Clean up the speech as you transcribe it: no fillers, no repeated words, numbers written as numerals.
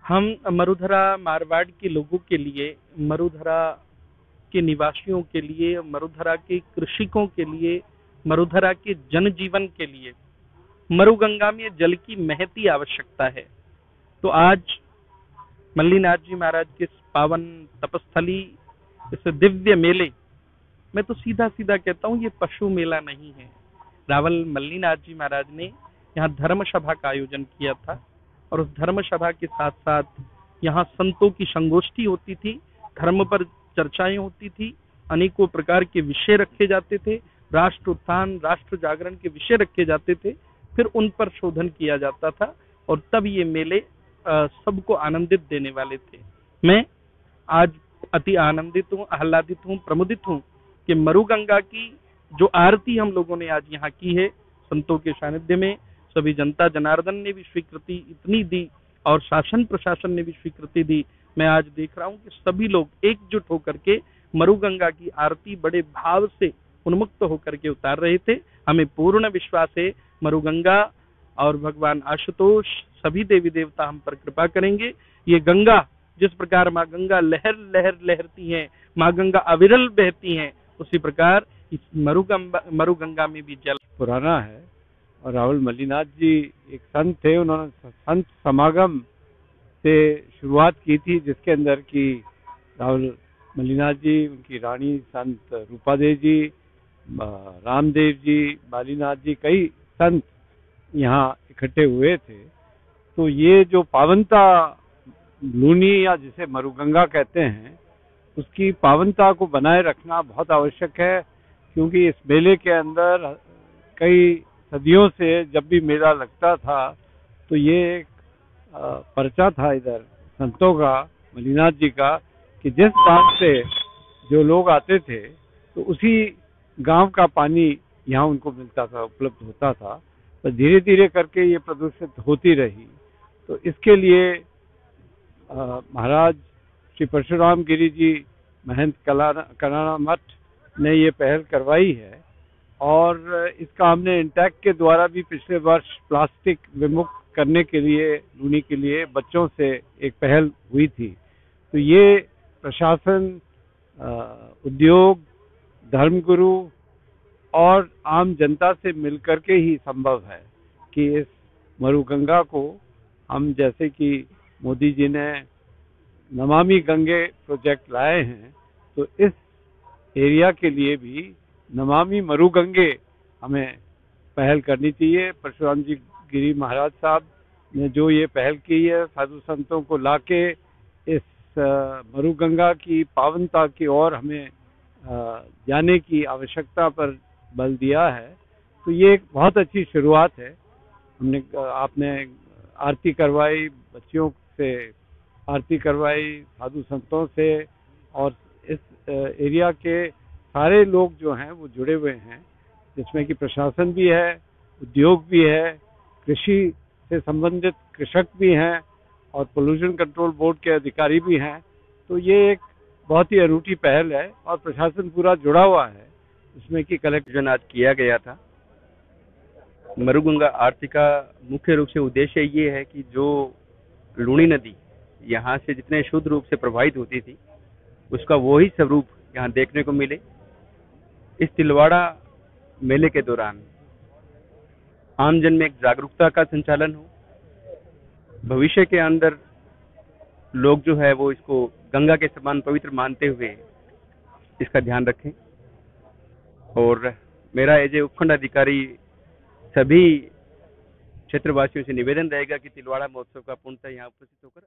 हम मरुधरा मारवाड़ के लोगों के लिए, मरुधरा के निवासियों के लिए, मरुधरा के कृषकों के लिए, मरुधरा के जनजीवन के लिए मरुगंगा में जल की महती आवश्यकता है। तो आज मल्लीनाथ जी महाराज के इस पावन तपस्थली, इस दिव्य मेले, मैं तो सीधा सीधा कहता हूँ ये पशु मेला नहीं है। रावल मल्लीनाथ जी महाराज ने यहाँ धर्म सभा का आयोजन किया था और उस धर्म सभा के साथ साथ यहाँ संतों की संगोष्ठी होती थी, धर्म पर चर्चाएं होती थी, अनेकों प्रकार के विषय रखे जाते थे, राष्ट्र उत्थान, राष्ट्र जागरण के विषय रखे जाते थे, फिर उन पर शोधन किया जाता था और तब ये मेले सबको आनंदित देने वाले थे। मैं आज अति आनंदित हूँ, आह्लादित हूँ, प्रमुदित हूँ कि मरुगंगा की जो आरती हम लोगों ने आज यहाँ की है, संतों के सानिध्य में, सभी जनता जनार्दन ने भी स्वीकृति इतनी दी और शासन प्रशासन ने भी स्वीकृति दी। मैं आज देख रहा हूँ कि सभी लोग एकजुट होकर के मरुगंगा की आरती बड़े भाव से उन्मुक्त होकर के उतार रहे थे। हमें पूर्ण विश्वास है मरुगंगा और भगवान आशुतोष, सभी देवी देवता हम पर कृपा करेंगे। ये गंगा, जिस प्रकार माँ गंगा लहर लहर लहरती हैं, माँ गंगा अविरल बहती हैं, उसी प्रकार इस मरुगंगा में भी जल पुराना है। और रावल मल्लीनाथ जी एक संत थे, उन्होंने संत समागम से शुरुआत की थी, जिसके अंदर की रावल मल्लीनाथ जी, उनकी रानी संत रूपादेव जी, रामदेव जी, बालीनाथ जी, कई संत यहाँ इकट्ठे हुए थे। तो ये जो पावनता लूनी या जिसे मरुगंगा कहते हैं, उसकी पावनता को बनाए रखना बहुत आवश्यक है, क्योंकि इस मेले के अंदर कई सदियों से जब भी मेला लगता था तो ये एक पर्चा था इधर संतों का, मल्लीनाथ जी का, कि जिस गांव से जो लोग आते थे तो उसी गांव का पानी यहाँ उनको मिलता था, उपलब्ध होता था। तो धीरे धीरे करके ये प्रदूषित होती रही। तो इसके लिए महाराज श्री परशुराम गिरी जी महंत कलाना मठ ने ये पहल करवाई है और इसका हमने इंटैक्ट के द्वारा भी पिछले वर्ष प्लास्टिक विमुक्त करने के लिए, लूनी के लिए बच्चों से एक पहल हुई थी। तो ये प्रशासन, उद्योग, धर्मगुरु और आम जनता से मिलकर के ही संभव है कि इस मरुगंगा को हम, जैसे कि मोदी जी ने नमामि गंगे प्रोजेक्ट लाए हैं, तो इस एरिया के लिए भी नमामि मरुगंगे हमें पहल करनी चाहिए। परशुराम जी गिरी महाराज साहब ने जो ये पहल की है, साधु संतों को लाके इस मरुगंगा की पावनता की ओर हमें जाने की आवश्यकता पर बल दिया है, तो ये एक बहुत अच्छी शुरुआत है। आपने आरती करवाई, बच्चियों से आरती करवाई, साधु संतों से, और इस एरिया के सारे लोग जो हैं वो जुड़े हुए हैं, जिसमें कि प्रशासन भी है, उद्योग भी है, कृषि से संबंधित कृषक भी हैं और पोल्यूशन कंट्रोल बोर्ड के अधिकारी भी हैं। तो ये एक बहुत ही अनूठी पहल है और प्रशासन पूरा जुड़ा हुआ है इसमें कि कलेक्शन आज किया गया था। मरुगंगा आरती का मुख्य रूप से उद्देश्य ये है कि जो लूनी नदी यहाँ से जितने शुद्ध रूप से प्रवाहित होती थी, उसका वही स्वरूप यहाँ देखने को मिले। इस तिलवाड़ा मेले के दौरान आमजन में एक जागरूकता का संचालन हो, भविष्य के अंदर लोग जो है वो इसको गंगा के समान पवित्र मानते हुए इसका ध्यान रखें। और मेरा एज ए उपखंड अधिकारी सभी क्षेत्रवासियों से निवेदन रहेगा कि तिलवाड़ा महोत्सव का पूर्णतः यहाँ उपस्थित होकर